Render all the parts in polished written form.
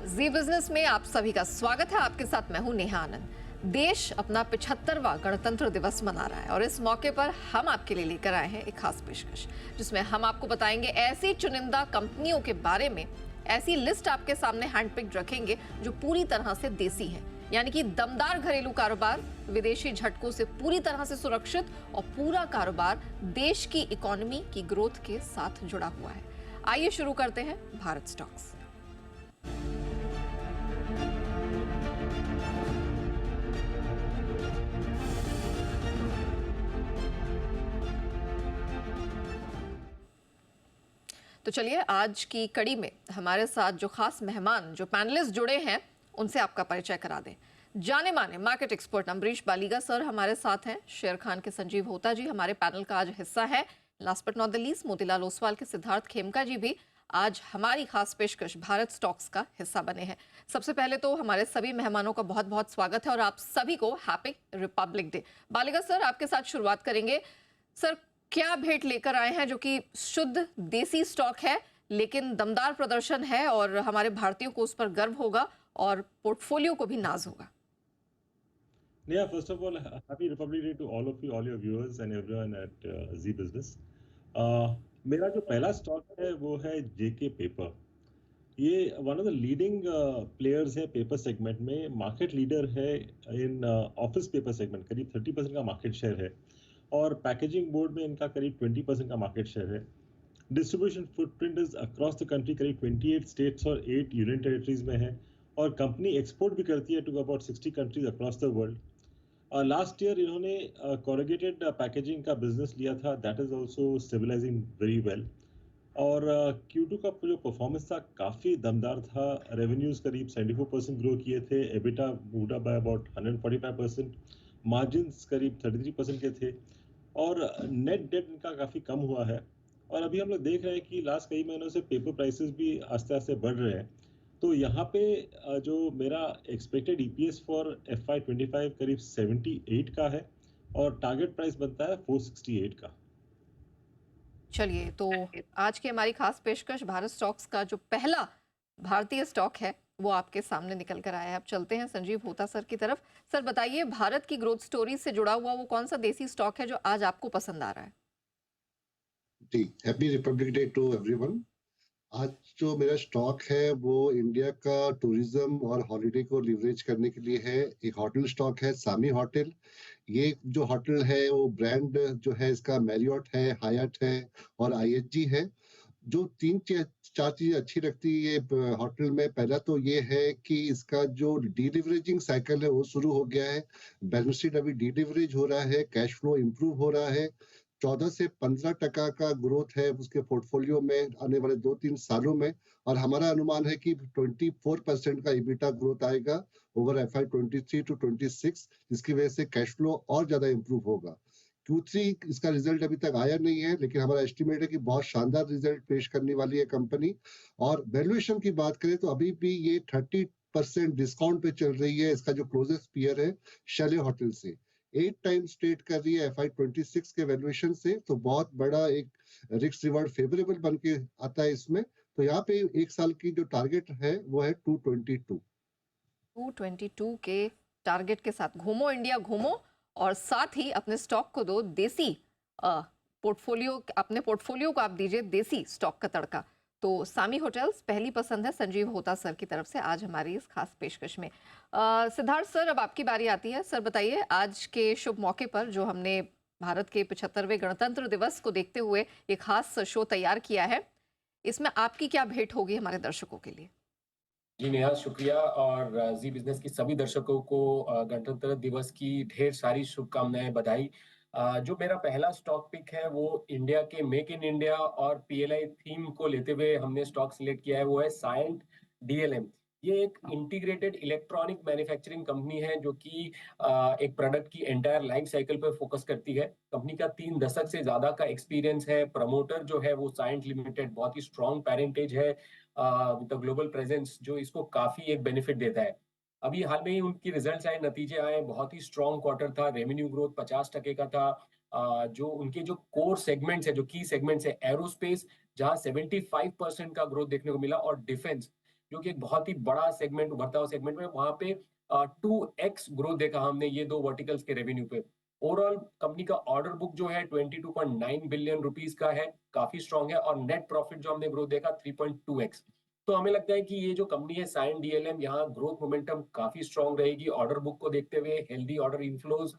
जी business में आप सभी का स्वागत है। आपके साथ मैं हूं नेहा आनंद। देश अपना 75वां गणतंत्र दिवस मना रहा है और इस मौके पर हम आपके लिए लेकर आए हैं एक खास पेशकश, जिसमें हम आपको बताएंगे ऐसी चुनिंदा कंपनियों के बारे में। ऐसी लिस्ट आपके सामने हैंडपिक्ड रखेंगे जो पूरी तरह से देसी है, यानी कि दमदार घरेलू कारोबार, विदेशी झटकों से पूरी तरह से सुरक्षित और पूरा कारोबार देश की इकोनॉमी की ग्रोथ के साथ जुड़ा हुआ है। आइए शुरू करते हैं भारत स्टॉक्स। तो चलिए आज की कड़ी में हमारे साथ जो खास मेहमान, जो पैनलिस्ट जुड़े हैं, उनसे आपका परिचय करा दें। जाने माने market expert Ambarish Baligha sir हमारे साथ हैं। शेर खान के संजीव होता जी हमारे पैनल का आज हिस्सा है। Last but not the least Motilal Oswal के सिद्धार्थ खेमका जी भी आज हमारी खास पेशकश भारत स्टॉक्स का हिस्सा बने हैं। सबसे पहले तो हमारे सभी मेहमानों का बहुत बहुत स्वागत है और आप सभी को happy republic day. Baligha sir, आपके साथ शुरुआत करेंगे। सर, क्या भेंट लेकर आए हैं जो कि शुद्ध देसी स्टॉक है लेकिन दमदार प्रदर्शन है और हमारे भारतीयों को उस पर गर्व होगा और पोर्टफोलियो को भी नाज होगा? Yeah, first of all, happy Republic Day to all of you, all your viewers and everyone at Z Business. मेरा जो पहला स्टॉक है वो है जेके पेपर। ये one of the leading players है पेपर सेगमेंट में, मार्केट लीडर है इन ऑफिस पेपर सेगमेंट, करीब 30% का मार्केट शेयर है और पैकेजिंग बोर्ड में इनका करीब 20% का मार्केट शेयर है। Distribution footprint is across the country, करीब 28 स्टेट्स और 8 यूनियन टेरिटरीज में है और कंपनी एक्सपोर्ट भी करती है to about 60 countries across the world. Last year इन्होंने कोरुगेटेड पैकेजिंग का बिजनेस लिया था, that is also stabilising very well. और Q2 का जो परफॉर्मेंस था काफ़ी दमदार था। रेवेन्यूज करीब 74% ग्रो किए थे, EBITDA moved up by about 145%, margins करीब 33% के थे और नेट डेट इनका काफ़ी कम हुआ है। और अभी हम लोग देख रहे हैं कि लास्ट कई महीनों से पेपर प्राइसेस भी आस्ते आस्ते बढ़ रहे हैं। तो यहाँ पे जो मेरा एक्सपेक्टेड ईपीएस फॉर FY25 करीब 78 का है और टारगेट प्राइस बनता है 468 का। चलिए, तो आज की हमारी खास पेशकश भारत स्टॉक्स का जो पहला भारतीय स्टॉक है वो आपके सामने निकल कर आया है। अब चलते हैं संजीव होता सर की तरफ। सर बताइए, भारत की ग्रोथ स्टोरी से जुड़ा हुआ वो कौन सा देसी स्टॉक है जो आज आपको पसंद आ रहा है? जी, happy republic day to everyone. आज जो मेरा स्टॉक है वो इंडिया का टूरिज्म और हॉलिडे को लिवरेज करने के लिए है। एक होटल स्टॉक है सामी होटल। ये जो होटल है वो ब्रांड जो है इसका मैरियट है, हायट है और आईएचजी है। जो चार चीजें अच्छी लगती है ये होटल में, पहला तो ये है कि इसका जो डिलीवरेजिंग साइकिल है वो शुरू हो गया है। बैलेंस शीट अभी डिलीवरेज हो रहा है, कैश फ्लो इंप्रूव हो रहा है। 14 से 15% का ग्रोथ है उसके पोर्टफोलियो में आने वाले 2-3 सालों में और हमारा अनुमान है कि 24% का EBITDA ग्रोथ आएगा ओवर FY23 टू 26, जिसकी वजह से कैश फ्लो और ज्यादा इंप्रूव होगा। Q3 इसका रिजल्ट अभी तक आया नहीं है, लेकिन हमारा एस्टिमेट है कि बहुत शानदार रिजल्ट पेश करने वाली है कंपनी। और वैल्यूएशन की बात करें तो अभी भी ये 30% डिस्काउंट पे चल रही है। इसका जो क्लोजेस्ट पीयर है शैले होटल से 8 टाइम्स ट्रेड कर रही है FY26 के वैल्यूएशन से, तो बहुत बड़ा एक रिस्क रिवार्ड फेवरेबल बन के आता है इसमें। तो यहाँ पे एक साल की जो टारगेट है वो है 222। 222 के टारगेट के साथ घूमो इंडिया घूमो और साथ ही अपने स्टॉक को दो देसी पोर्टफोलियो, अपने पोर्टफोलियो को आप दीजिए देसी स्टॉक का तड़का। तो सामी होटल्स पहली पसंद है संजीव होता सर की तरफ से आज हमारी इस खास पेशकश में। सिद्धार्थ सर, अब आपकी बारी आती है। सर बताइए, आज के शुभ मौके पर जो हमने भारत के 75वें गणतंत्र दिवस को देखते हुए ये खास शो तैयार किया है, इसमें आपकी क्या भेंट होगी हमारे दर्शकों के लिए? जी नेहा, शुक्रिया। और जी बिजनेस की सभी दर्शकों को गणतंत्र दिवस की ढेर सारी शुभकामनाएं, बधाई। जो मेरा पहला स्टॉक पिक है वो इंडिया के मेक इन इंडिया और पीएलआई थीम को लेते हुए हमने स्टॉक सिलेक्ट किया है, वो है सायंट डीएलएम। ये एक इंटीग्रेटेड इलेक्ट्रॉनिक मैन्युफैक्चरिंग कंपनी है जो कि एक प्रोडक्ट की एंटायर लाइफ साइकिल पर फोकस करती है। कंपनी का 3 दशक से ज्यादा का एक्सपीरियंस है। प्रमोटर जो है वो सायंट लिमिटेड, बहुत ही स्ट्रॉन्ग पेरेंटेज है विद ग्लोबल प्रेजेंस, जो इसको काफी एक बेनिफिट देता है। अभी हाल में ही उनकी रिजल्ट्स आए, नतीजे आए, बहुत ही स्ट्रॉन्ग क्वार्टर था। रेवेन्यू ग्रोथ 50% का था। जो उनके जो कोर सेगमेंट्स है, जो की सेगमेंट्स है, एरोस्पेस जहां 75% का ग्रोथ देखने को मिला और डिफेंस जो कि एक बहुत ही बड़ा सेगमेंट, उभरता हुआ सेगमेंट में, वहां पे 2x ग्रोथ देखा हमने ये दो वर्टिकल्स के रेवेन्यू पे। ओवरऑल कंपनी का ऑर्डर बुक जो है 22.9 बिलियन रुपीस का है, काफी स्ट्रांग है, और नेट प्रॉफिट जो हमने ग्रोथ देखा 3.2x। तो हमें लगता है कि ये जो कंपनी है साइन डीएलएम, यहाँ ग्रोथ मोमेंटम काफी स्ट्रांग रहेगी। ऑर्डर बुक को देखते हुए हेल्दी ऑर्डर इनफ्लोज,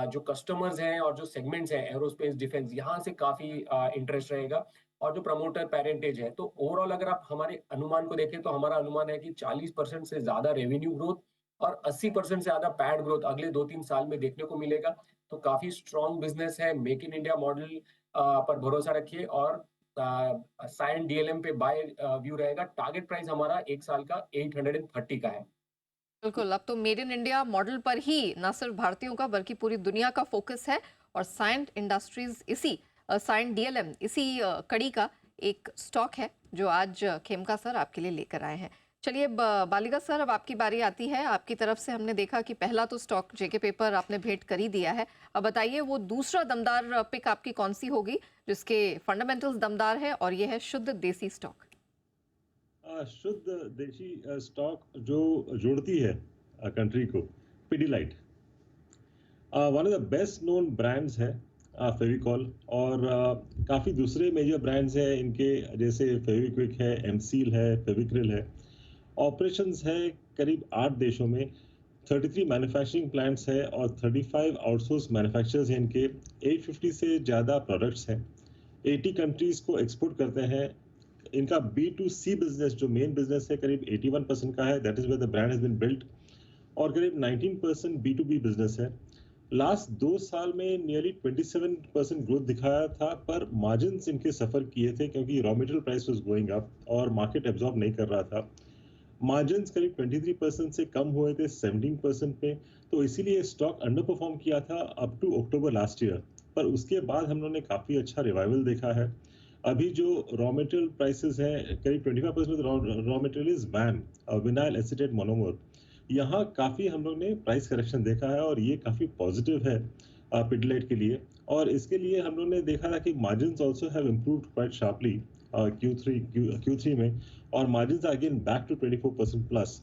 जो कस्टमर्स हैं और जो सेगमेंट्स हैं एरोस्पेस डिफेंस, यहाँ से काफी इंटरेस्ट रहेगा। और जो प्रमोटर पेरेंटेज है, तो ओवरऑल अगर आप हमारे अनुमान को देखें तो हमारा अनुमान है कि 40% से ज्यादा रेवेन्यू ग्रोथ और 80% से ज्यादा पैड ग्रोथ अगले 2-3 साल में देखने को मिलेगा। तो काफी स्ट्रांग बिजनेस है। मेक इन इंडिया मॉडल पर भरोसा रखिए और साइन डीएलएम पे बाय व्यू रहेगा। टारगेट प्राइस हमारा एक साल का 830 का है। बिल्कुल, अब तो मेड इन इंडिया मॉडल पर ही न सिर्फ भारतीयों का बल्कि पूरी दुनिया का फोकस है, और साइंट इंडस्ट्रीज इसी साइंट डीएलएम इसी कड़ी का एक स्टॉक है जो आज खेमका सर आपके लिए लेकर आए हैं। चलिए बालिगा सर, अब आपकी बारी आती है। आपकी तरफ से हमने देखा कि पहला तो स्टॉक जेके पेपर आपने भेंट कर ही दिया है। अब बताइए वो दूसरा दमदार पिक आपकी कौन सी होगी जिसके फंडामेंटल्स दमदार है, और ये है शुद्ध देसी स्टॉक। शुद्ध देशी स्टॉक जो जोड़ती है कंट्री को, Pidilite, one of the best known brands है फेविकॉल, और काफ़ी दूसरे मेजर ब्रांड्स हैं इनके, जैसे फेविक्विक है, एमसील है, फेविक्रिल है। ऑपरेशंस है करीब 8 देशों में, 33 मैन्युफैक्चरिंग प्लांट्स है और 35 आउटसोर्स मैन्युफैक्चरर्स हैं इनके। 850 से ज़्यादा प्रोडक्ट्स हैं, 80 कंट्रीज़ को एक्सपोर्ट करते हैं। इनका B2C बिजनेस जो मेन बिजनेस है करीब 81% का है, that is where the brand has been built, और करीब 19% B2B बिजनेस है। लास्ट 2 साल में नियरली 27% ग्रोथ दिखाया था, पर मार्जिन्स इनके सफर किए थे क्योंकि raw material price was going up और मार्केट एब्जॉर्ब नहीं कर रहा था। मार्जिन्स करीब 23% से कम हुए थे 17% पे, तो इसीलिए स्टॉक अंडर परफॉर्म किया था up to October last year. पर उसके बाद हम लोगों ने काफ़ी अच्छा रिवाइवल देखा है। अभी जो रॉ मटेरियल प्राइसेस हैं, करीब 25% raw material is when, vinyl acetate monomer. यहाँ काफ़ी हम लोग ने प्राइस करेक्शन देखा है और ये काफ़ी पॉजिटिव है पिडिलाइट के लिए। और इसके लिए हम लोग ने देखा था कि margins also have improved quite sharply Q3 में, और margins are again back to 24% plus.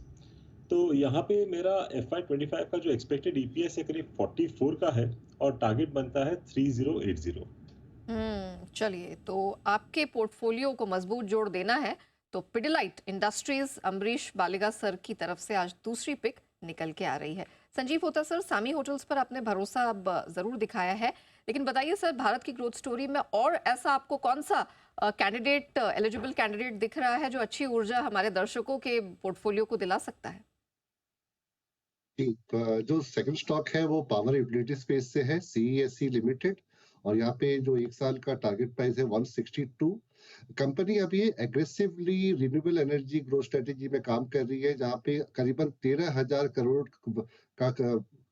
तो यहाँ पे मेरा FY25 का जो एक्सपेक्टेड EPS है करीब 44 का है, और टारगेट बनता है 3080। चलिए, तो आपके पोर्टफोलियो को मजबूत जोड़ देना है तो पिडिलाइट इंडस्ट्रीज अम्बरीश बालिगा सर की तरफ से आज दूसरी पिक निकल के आ रही है। संजीव होता सर, सामी होटल्स पर आपने भरोसा अब जरूर दिखाया है, लेकिन बताइए सर, भारत की ग्रोथ स्टोरी में और ऐसा आपको कौन सा कैंडिडेट, एलिजिबल कैंडिडेट दिख रहा है जो अच्छी ऊर्जा हमारे दर्शकों के पोर्टफोलियो को दिला सकता है? जो सेकंड स्टॉक है वो पावर यूटिलिटी स्पेस से है, CESC लिमिटेड, और यहाँ पे जो एक साल का टारगेट प्राइस है 162। कंपनी अभी aggressively renewable energy growth strategy में काम कर रही है, जहाँ पे करीबन 13,000 करोड़ का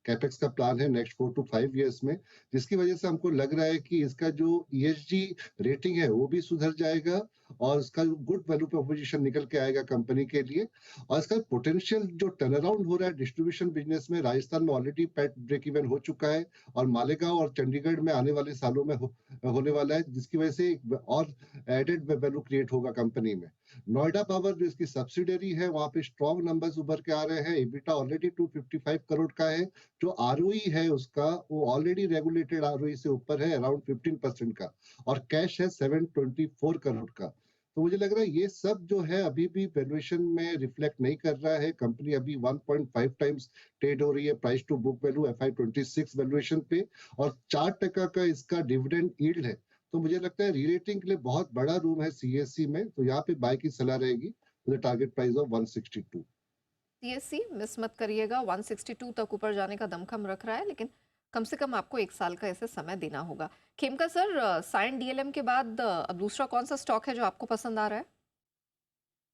कैपेक्स का प्लान है नेक्स्ट 4 to 5 इयर्स में, जिसकी वजह से हमको लग रहा है कि इसका जो ESG रेटिंग है वो भी सुधर जाएगा और इसका गुड वैल्यू प्रोपोजिशन निकल के आएगा कंपनी के लिए। और इसका पोटेंशियल जो टर्न अराउंड हो रहा है डिस्ट्रीब्यूशन बिजनेस में, राजस्थान में ऑलरेडी पैट ब्रेक इवन हो चुका है और मालेगांव और चंडीगढ़ में आने वाले सालों में होने वाला है, जिसकी वजह से और एडेड वैल्यू क्रिएट होगा कंपनी में। नोएडा पावर जो इसकी सब्सिडरी है, वहां पे स्ट्रॉन्ग नंबर्स उभर के आ रहे हैं। EBITDA ऑलरेडी 255 करोड़ का है। जो ROE है उसका, वो ऑलरेडी रेगुलेटेड ROE से ऊपर है, अराउंड 15% का, और कैश है 724 करोड़ का। तो मुझे लग रहा है ये सब जो है अभी भी वैल्यूएशन में रिफ्लेक्ट नहीं कर रहा है। कंपनी अभी 1.5 टाइम्स ट्रेड हो रही है price to book value FY26 valuation पे, और 4% का इसका डिविडेंड यील्ड है। तो मुझे लगता है रीरेटिंग के लिए बहुत बड़ा रूम है CSC में, तो यहाँ पे बाय की सलाह रहेगी, target price of 162। CSC miss मत करिएगा, 162 तक ऊपर जाने का दमखम रख रहा है, लेकिन कम से कम आपको एक साल का ऐसे समय देना होगा। खेमका सर, साइन डीएलएम के बाद अब दूसरा कौन सा स्टॉक है जो आपको पसंद आ रहा है?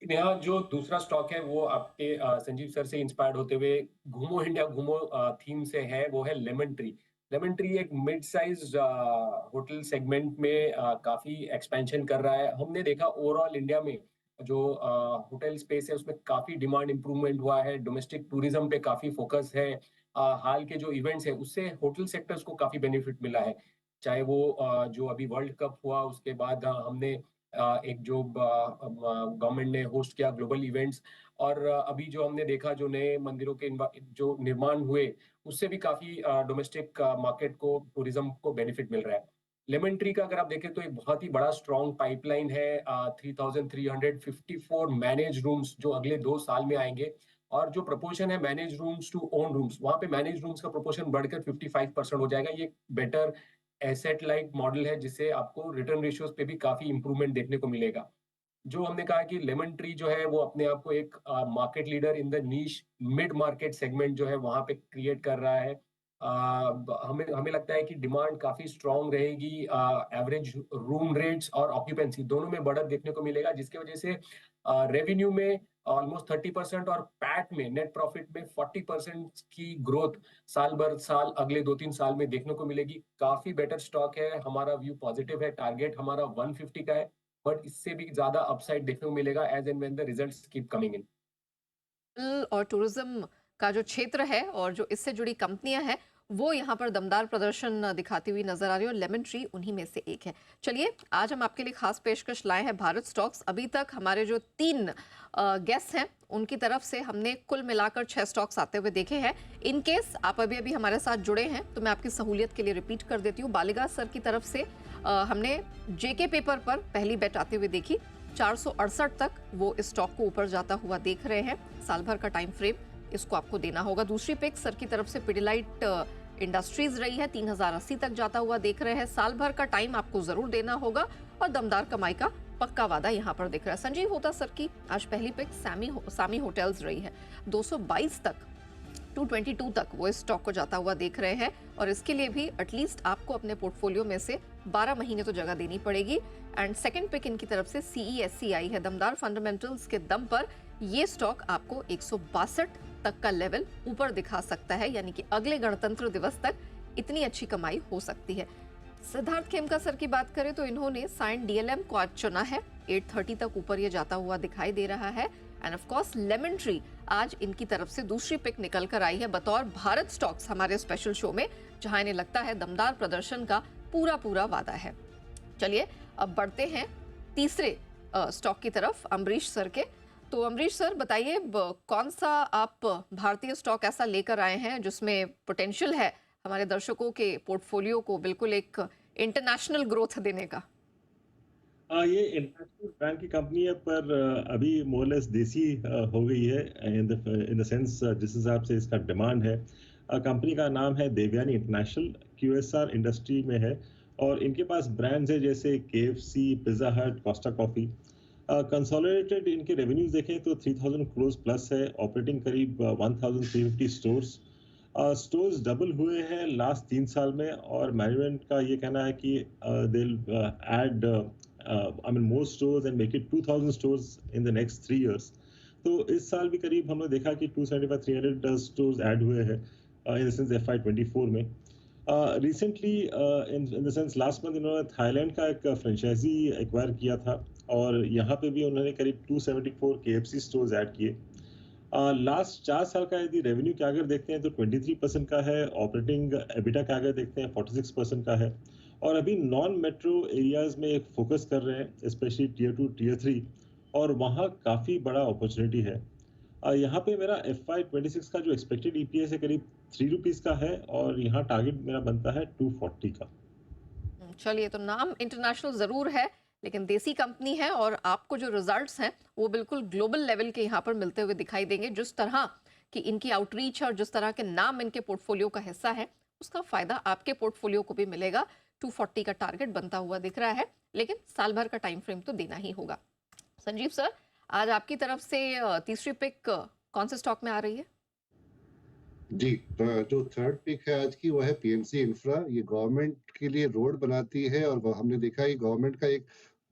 यहाँ जो दूसरा स्टॉक है वो आपके संजीव सर से इंस्पायर्ड होते हुए घूमो इंडिया घूमो थीम से है, वो है लेमन ट्री। लेमन ट्री एक मिड साइज होटल सेगमेंट में काफी एक्सपेंशन कर रहा है। हमने देखा ओवरऑल इंडिया में जो होटल स्पेस है उसमें काफी डिमांड इंप्रूवमेंट हुआ है, डोमेस्टिक टूरिज्म पे काफी फोकस है। हाल के जो इवेंट्स है उससे होटल सेक्टर्स को काफी बेनिफिट मिला है, चाहे वो जो अभी वर्ल्ड कप हुआ उसके बाद हमने एक जो गवर्नमेंट ने होस्ट किया ग्लोबल इवेंट्स, और अभी जो हमने देखा जो नए मंदिरों के जो निर्माण हुए, उससे भी काफी डोमेस्टिक मार्केट को, टूरिज्म को बेनिफिट मिल रहा है। लेमन ट्री का अगर आप देखें तो एक बहुत ही बड़ा स्ट्रॉन्ग पाइपलाइन है, 3,354 मैनेज रूम्स जो अगले 2 साल में आएंगे, और जो प्रोपोर्शन है manage rooms to own rooms, वहां पे मैनेज रूम्स का प्रोपोर्शन बढ़कर 55% हो जाएगा। ये बेटर एसेट लाइक मॉडल है, जिससे आपको रिटर्न रेशियोज पे भी काफी इंप्रूवमेंट देखने को मिलेगा। जो हमने कहा कि लेमन ट्री जो है वो अपने आप को एक market leader in the niche mid market segment जो है वहां पे क्रिएट कर रहा है। हमें हमें लगता है कि डिमांड काफी स्ट्रांग रहेगी, एवरेज रूम रेट्स और ऑक्यूपेंसी दोनों में बढ़त देखने को मिलेगा, जिसकी वजह से रेवेन्यू में ऑलमोस्ट 30% और पैट में, नेट प्रॉफिट में 40% की ग्रोथ साल भर साल अगले 2-3 साल में देखने को मिलेगी। काफी बेटर स्टॉक है, हमारा व्यू पॉजिटिव है, टारगेट हमारा 150 का है, बट इससे भी ज्यादा अपसाइड देखने को मिलेगा as and when the results keep coming in. और टूरिज्म का जो क्षेत्र है और जो इससे जुड़ी कंपनियां हैं वो यहाँ पर दमदार प्रदर्शन दिखाती हुई नजर आ रही है और लेमन ट्री उन्हीं में से एक है। चलिए आज हम आपके लिए खास पेशकश लाए हैं भारत स्टॉक्स। अभी तक हमारे जो 3 गेस्ट हैं उनकी तरफ से हमने कुल मिलाकर 6 स्टॉक्स आते हुए देखे हैं। इन केस आप अभी अभी हमारे साथ जुड़े हैं तो मैं आपकी सहूलियत के लिए रिपीट कर देती हूँ। बालिगा सर की तरफ से हमने जेके पेपर पर पहली बेट आते हुए देखी, 468 तक वो इस स्टॉक को ऊपर जाता हुआ देख रहे हैं। साल भर का टाइम फ्रेम इसको आपको देना होगा। दूसरी पिक सर की तरफ से पिडिलाइट इंडस्ट्रीज रही है, 3080 तक जाता हुआ देख रहे हैं। साल भर का टाइम आपको जरूर देना होगा और दमदार कमाई का पक्का वादा यहाँ पर दिख रहा है। संजीव होता सर की आज पहली पिक सामी होटल्स रही है, 222 तक 222 तक वो इस स्टॉक को जाता हुआ देख रहे हैं और इसके लिए भी एटलीस्ट आपको अपने पोर्टफोलियो में से 12 महीने तो जगह देनी पड़ेगी। एंड सेकंड पिक इनकी तरफ से CESC आई है। दमदार फंडामेंटल्स के दम पर ये स्टॉक आपको 162 तक का लेवल ऊपर दिखा सकता है, यानी कि अगले गणतंत्र दिवस तक इतनी अच्छी कमाई हो सकती है। सिद्धार्थ खेमका सर की बात करें तो इन्होंने साइन DLM को आज चुना है, 830 तक ऊपर ये जाता हुआ दिखाई दे रहा है। And of course lemon tree आज इनकी तरफ से दूसरी पिक निकल कर आई है बतौर भारत स्टॉक्स हमारे स्पेशल शो में, जहां इन्हें लगता है दमदार प्रदर्शन का पूरा वादा है। चलिए अब बढ़ते हैं तीसरे स्टॉक की तरफ, अम्बरीश सर के। तो अम्बरीश सर बताइए कौन सा आप भारतीय स्टॉक ऐसा लेकर आए हैं जिसमें पोटेंशियल है हमारे दर्शकों के पोर्टफोलियो को बिल्कुल एक इंटरनेशनल ग्रोथ देने का? ये इंटरनेशनल ब्रांड की कंपनी है, पर अभी मोरलेस देसी हो गई है इन द सेंस जिस हिसाब से इसका डिमांड है। कंपनी का नाम है देवयानी इंटरनेशनल, QSR इंडस्ट्री में है और इनके पास ब्रांड्स है जैसे KFC, पिज्जा हट, कोस्टा कॉफी। कंसोलिडेटेड इनके रेवेन्यूज देखें तो 3000 करोड़ प्लस है, ऑपरेटिंग करीब 1350 स्टोर्स। स्टोर्स डबल हुए हैं लास्ट 3 साल में और मैनेजमेंट का ये कहना है कि they add more stores and make it 2000 stores in the next 3 years। तो इस साल भी करीब हमने देखा कि 275-300 स्टोर्स ऐड हुए हैं इन द सेंस FY24 में। Recently in the sense last month इन्होंने थाईलैंड का एक फ्रेंचाइजी एक्वायर किया था और यहाँ पे भी उन्होंने करीब 274 KFC स्टोर्स ऐड किए। लास्ट 4 साल का यदि रेवेन्यू का अगर देखते हैं तो 23% का है, ऑपरेटिंग एबिटा का अगर देखते हैं 46% का है और अभी नॉन मेट्रो एरियाज में एक फोकस कर रहे हैं, स्पेशली Tier 2, Tier 3 और वहाँ काफ़ी बड़ा अपॉर्चुनिटी है। यहाँ पे मेरा FY26 का जो एक्सपेक्टेड EPS है करीब 3 रुपीज़ का है और यहाँ टारगेट मेरा बनता है 240 का। चलिए तो नाम इंटरनेशनल जरूर है लेकिन देसी कंपनी है और आपको जो रिजल्ट्स हैं वो बिल्कुल ग्लोबल लेवल के यहाँ पर मिलते हुए दिखाई देंगे। जिस तरह की इनकी आउटरीच और जिस तरह के नाम इनके पोर्टफोलियो का हिस्सा है उसका फायदा आपके पोर्टफोलियो को भी मिलेगा। 240 का टारगेट बनता हुआ दिख रहा है लेकिन साल भर का टाइम फ्रेम तो देना ही होगा। संजीव सर आज आपकी तरफ से तीसरी पिक कौन से स्टॉक में आ रही है? जी, जो थर्ड पिक है आज की वो है PNC इंफ्रा। ये गवर्नमेंट के लिए रोड बनाती है और हमने देखा है गवर्नमेंट का एक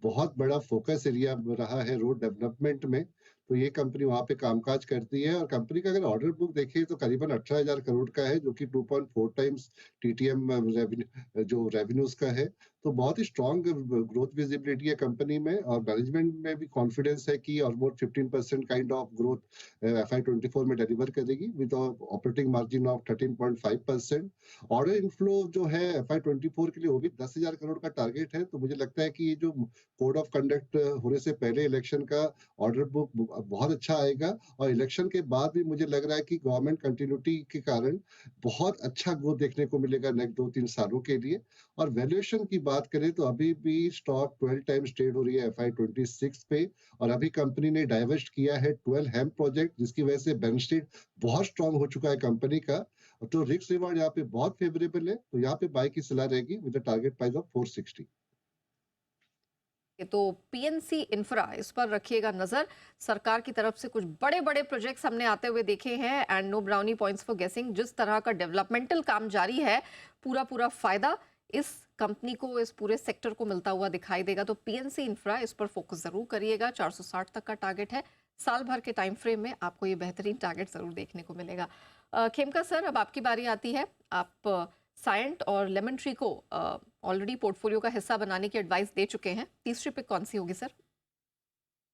बहुत बड़ा फोकस एरिया रहा है रोड डेवलपमेंट में। तो ये कंपनी वहाँ पे कामकाज करती है और कंपनी का अगर ऑर्डर बुक देखें तो करीबन 18,000 करोड़ का है, जो कि 2.4 टाइम्स TTM जो रेवेन्यूज का है। तो बहुत ही स्ट्रॉन्ग ग्रोथ विजिबिलिटी है कंपनी में, और मैनेजमेंट में भी कॉन्फिडेंस है कि almost 15% kind of growth FY24 में डिलीवर करेगी with operating margin of 13.5%। Order inflow जो है FY24 के लिए वो भी 10,000 करोड़ का टारगेट है। तो मुझे लगता है कि ये जो कोड ऑफ कंडक्ट होने से पहले इलेक्शन का ऑर्डर बुक बहुत अच्छा आएगा, और इलेक्शन के बाद भी मुझे लग रहा है कि गवर्नमेंट कंटिन्यूटी के कारण बहुत अच्छा ग्रोथ देखने को मिलेगा नेक्स्ट 2-3 सालों के लिए। और वैल्यूएशन की बात करें तो अभी भी स्टॉक 12 टाइम्स ट्रेड हो रही है FY26 पे, और अभी कंपनी ने डाइवर्स्ट किया है 12 हेम प्रोजेक्ट, जिसकी वजह से बैलेंस शीट बहुत स्ट्रांग हो चुका है कंपनी का। तो रिस्क रिवार्ड यहाँ पे बहुत फेवरेबल है, तो यहाँ पे बाय की सलाह रहेगी विद टारगेट प्राइस ऑफ 460। तो पीएनसी इंफ्रा, इस पर रखिएगा नजर। सरकार की तरफ से कुछ बड़े बड़े प्रोजेक्ट्स हमने आते हुए देखे हैं, and no brownie points for guessing. जिस तरह का डेवलपमेंटल काम जारी है, पूरा पूरा फायदा इस कंपनी को, इस पूरे सेक्टर को मिलता हुआ दिखाई देगा। तो पीएनसी इंफ्रा, इस पर फोकस जरूर करिएगा। 460 तक का टारगेट है, साल भर के टाइम फ्रेम में आपको ये बेहतरीन टारगेट जरूर देखने को मिलेगा। खेमका सर, अब आपकी बारी आती है। आप सायंट और लेमन ट्री को ऑलरेडी पोर्टफोलियो का हिस्सा बनाने की एडवाइस दे चुके हैं। तीसरी पिक कौन सी होगी सर?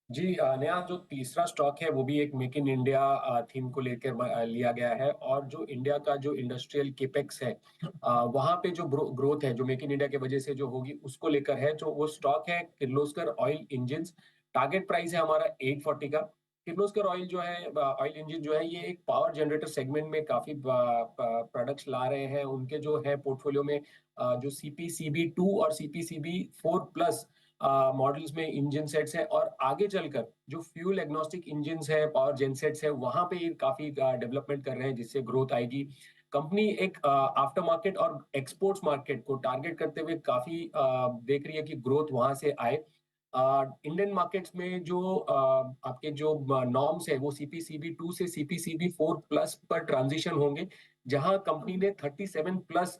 जी, नया जो तीसरा स्टॉक है वो भी एक मेक इन इंडिया थीम को लेकर लिया गया है। और जो इंडिया का जो इंडस्ट्रियल केपेक्स है, वहां पे जो ग्रोथ है जो मेक इन इंडिया की वजह से जो होगी उसको लेकर है। जो वो स्टॉक है Kirloskar oil engines. Target price है हमारा 840 का। किर्लोस्कर ऑयल जो है, ऑयल इंजन जो है, ये एक पावर जनरेटर सेगमेंट में काफी प्रोडक्ट्स ला रहे हैं। उनके जो है पोर्टफोलियो में जो CPCB 2 और CPCB 4+ मॉडल्स में इंजन सेट्स हैं, और आगे चलकर जो फ्यूल एग्नोस्टिक इंजन है, पावर जेनसेट्स है, वहां पे काफी डेवलपमेंट कर रहे हैं, जिससे ग्रोथ आएगी। कंपनी एक आफ्टर मार्केट और एक्सपोर्ट्स मार्केट को टारगेट करते हुए काफी देख रही है कि ग्रोथ वहां से आए। इंडियन मार्केट्स में जो आपके जो नॉर्म्स है वो CPCB 2 से CPCB 4+ पर ट्रांजिशन होंगे, जहां कंपनी ने 37+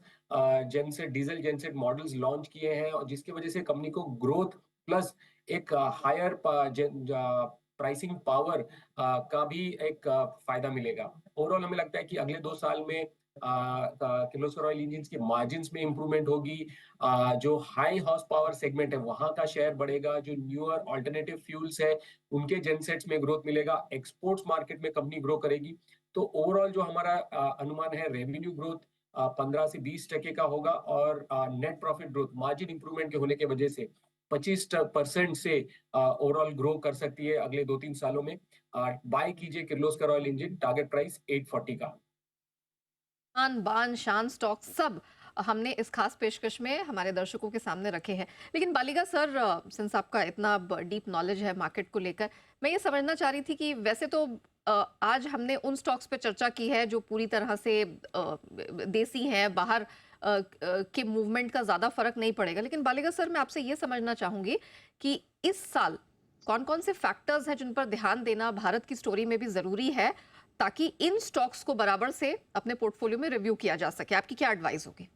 genset, diesel genset models launch किए हैं, और जिसकी वजह से कंपनी को ग्रोथ प्लस एक हायर प्राइसिंग पावर का भी एक फायदा मिलेगा। ओवरऑल हमें लगता है कि अगले 2 साल में किर्लोस्कर ऑयल इंजिन्स की मार्जिन्स में इंप्रूवमेंट होगी। जो हाई हॉर्स पावर सेगमेंट है वहां का शेयर बढ़ेगा। जो न्यूअर ऑल्टरनेटिव फ्यूल्स है उनके जेनसेट्स में ग्रोथ मिलेगा। एक्सपोर्ट्स मार्केट में कंपनी ग्रो करेगी। तो ओवरऑल जो हमारा अनुमान है, रेवेन्यू ग्रोथ 15 से 20% का होगा, और net profit growth margin improvement के होने की वजह से 25% से ओवरऑल ग्रो कर सकती है अगले 2-3 सालों में। बाय कीजिए Kirloskar oil engine, target price 840 का। आन बान शान स्टॉक सब हमने इस खास पेशकश में हमारे दर्शकों के सामने रखे हैं। लेकिन बालिगा सर, सिंस आपका इतना डीप नॉलेज है मार्केट को लेकर, मैं ये समझना चाह रही थी कि वैसे तो आज हमने उन स्टॉक्स पे चर्चा की है जो पूरी तरह से देसी हैं, बाहर के मूवमेंट का ज़्यादा फर्क नहीं पड़ेगा। लेकिन बालिगा सर, मैं आपसे ये समझना चाहूंगी कि इस साल कौन कौन से फैक्टर्स हैं जिन पर ध्यान देना भारत की स्टोरी में भी ज़रूरी है, ताकि इन स्टॉक्स को बराबर से अपने पोर्टफोलियो में रिव्यू किया जा सके। आपकी क्या एडवाइस होगी?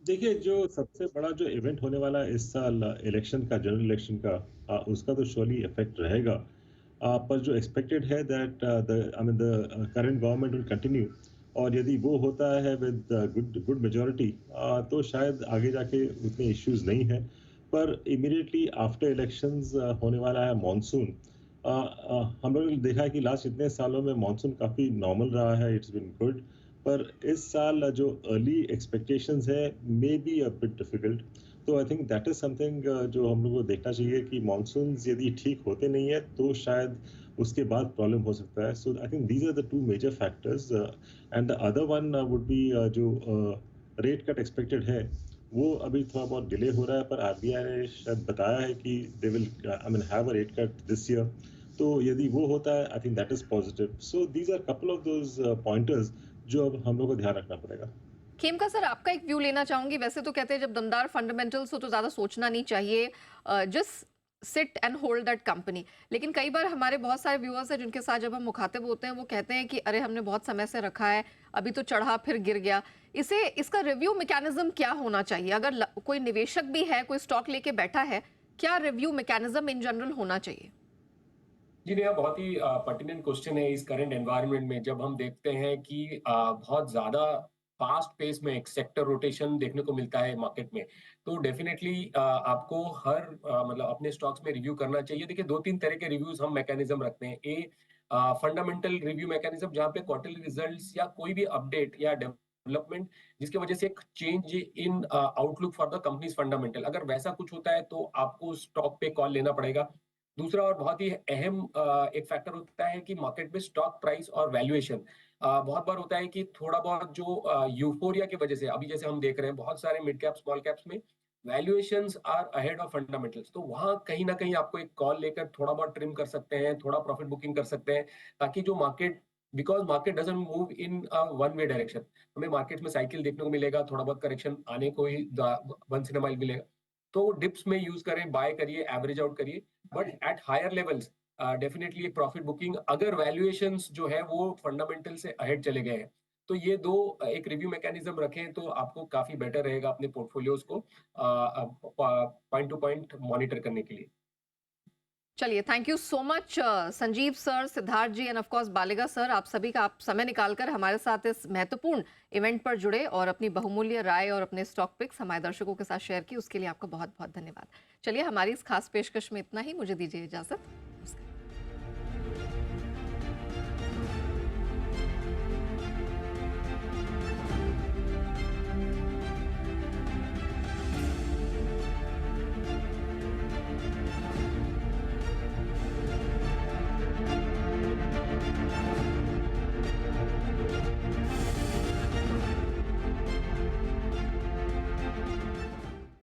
देखिए, जो सबसे बड़ा जो इवेंट होने वाला है इस साल इलेक्शन का, जनरल इलेक्शन का, उसका तो श्योरली इफेक्ट रहेगा। पर जो एक्सपेक्टेड है that the current government will continue, और यदि वो होता है विद गुड मेजॉरिटी, तो शायद आगे जाके उतने इश्यूज नहीं है। पर इमीडिएटली आफ्टर इलेक्शंस होने वाला है मानसून। हम लोगों ने देखा है कि लास्ट इतने सालों में मानसून काफ़ी नॉर्मल रहा है, इट्स बीन गुड। पर इस साल जो अर्ली एक्सपेक्टेशंस है may be a bit difficult. तो I think that is something जो हम लोग को देखना चाहिए कि मानसून्स यदि ठीक होते नहीं है तो शायद उसके बाद प्रॉब्लम हो सकता है। So I think these are the 2 major factors, and the other one would be जो रेट कट एक्सपेक्टेड है वो अभी थोड़ा बहुत डिले हो रहा है, पर आरबीआई ने शायद बताया है कि they will have a rate cut this year. तो यदि वो होता है, I think that is positive. So these are couple of those pointers जो अब हम लोग को ध्यान रखना पड़ेगा। खेमका सर, आपका एक व्यू लेना चाहूंगी। वैसे तो कहते हैं जब दमदार फंडामेंटल्स हो तो ज्यादा सोचना नहीं चाहिए, just sit and hold that company. लेकिन कई बार हमारे बहुत सारे व्यूअर्स हैं जिनके साथ जब हम मुखातिब होते हैं, वो कहते हैं कि अरे हमने बहुत समय से रखा है, अभी तो चढ़ा फिर गिर गया। इसका रिव्यू मैकेनिज्म क्या होना चाहिए? अगर कोई निवेशक भी है, कोई स्टॉक लेके बैठा है, क्या रिव्यू मैकेनिज्म इन जनरल होना चाहिए? जी, यह बहुत ही पर्टिनेंट क्वेश्चन है इस करंट एनवायरनमेंट में, जब हम देखते हैं कि बहुत ज्यादा फास्ट पेस में एक सेक्टर रोटेशन देखने को मिलता है मार्केट में, तो डेफिनेटली आपको हर मतलब अपने स्टॉक्स में रिव्यू करना चाहिए। देखिए 2-3 तरह के रिव्यूज हम मैकेनिज्म रखते हैं। फंडामेंटल रिव्यू मैकेनिज्म, जहाँ पे क्वार्टरली रिजल्ट्स या कोई भी अपडेट या डेवलपमेंट जिसकी वजह से एक change in outlook for the companies fundamental, अगर वैसा कुछ होता है तो आपको स्टॉक पे कॉल लेना पड़ेगा। दूसरा और बहुत ही अहम एक फैक्टर होता है कि मार्केट में स्टॉक प्राइस और वैल्यूएशन। बहुत बार होता है कि थोड़ा बहुत जो यूफोरिया की वजह से, अभी जैसे हम देख रहे हैं बहुत सारे मिड कैप स्मॉल कैप्स में valuations are ahead of fundamentals, तो वहां कहीं ना कहीं आपको एक कॉल लेकर थोड़ा बहुत ट्रिम कर सकते हैं, थोड़ा प्रॉफिट बुकिंग कर सकते हैं, ताकि जो market, because market doesn't move in one way direction, हमें मार्केट में साइकिल देखने को मिलेगा, थोड़ा बहुत करेक्शन आने को ही वंस इन अ वाइल मिलेगा। तो डिप्स में यूज करें, बाय करिए, एवरेज आउट करिए, but at higher levels definitely एक प्रॉफिट बुकिंग, अगर वैल्यूएशंस जो है वो फंडामेंटल से अहेड चले गए हैं, तो ये दो एक रिव्यू मैकेनिज्म रखें तो आपको काफी बेटर रहेगा अपने पोर्टफोलियोज को पॉइंट टू पॉइंट मॉनिटर करने के लिए। चलिए, thank you so much Sanjeev sir, Siddharth ji and of course Baliga sir, आप सभी का आप समय निकालकर हमारे साथ इस महत्वपूर्ण इवेंट पर जुड़े और अपनी बहुमूल्य राय और अपने स्टॉक पिक्स हमारे दर्शकों के साथ शेयर की, उसके लिए आपका बहुत बहुत धन्यवाद। चलिए, हमारी इस खास पेशकश में इतना ही, मुझे दीजिए इजाजत।